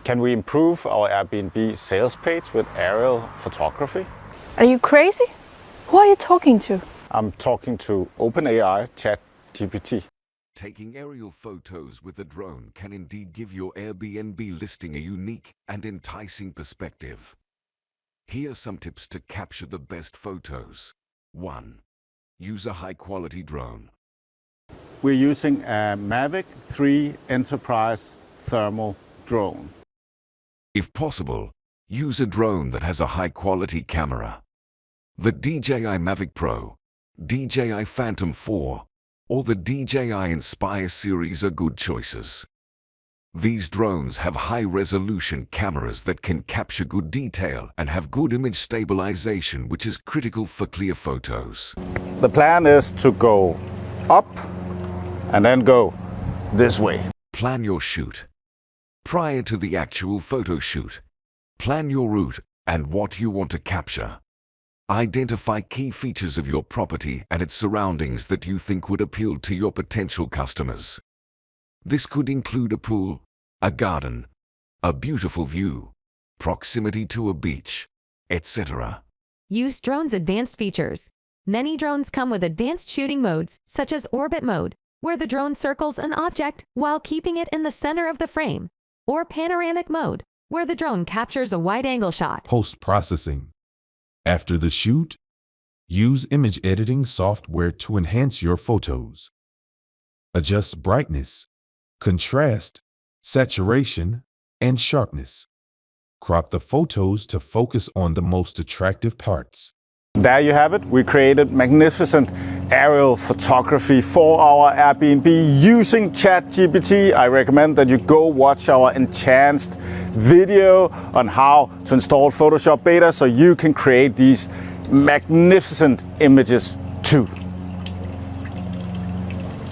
Can we improve our Airbnb sales page with aerial photography? Are you crazy? Who are you talking to? I'm talking to OpenAI ChatGPT. Taking aerial photos with a drone can indeed give your Airbnb listing a unique and enticing perspective. Here are some tips to capture the best photos. 1. Use a high-quality drone. We're using a Mavic 3 Enterprise thermal drone. If possible, use a drone that has a high-quality camera. The DJI Mavic Pro, DJI Phantom 4, or the DJI Inspire series are good choices. These drones have high-resolution cameras that can capture good detail and have good image stabilization, which is critical for clear photos. The plan is to go up and then go this way. Plan your shoot. Prior to the actual photo shoot, plan your route and what you want to capture. Identify key features of your property and its surroundings that you think would appeal to your potential customers. This could include a pool, a garden, a beautiful view, proximity to a beach, etc. Use drone's advanced features. Many drones come with advanced shooting modes, such as orbit mode, where the drone circles an object while keeping it in the center of the frame, or panoramic mode, where the drone captures a wide-angle shot. Post-processing. After the shoot, use image editing software to enhance your photos. Adjust brightness, contrast, saturation, and sharpness. Crop the photos to focus on the most attractive parts. There you have it. We created magnificent aerial photography for our Airbnb using ChatGPT. I recommend that you go watch our enhanced video on how to install Photoshop Beta so you can create these magnificent images too.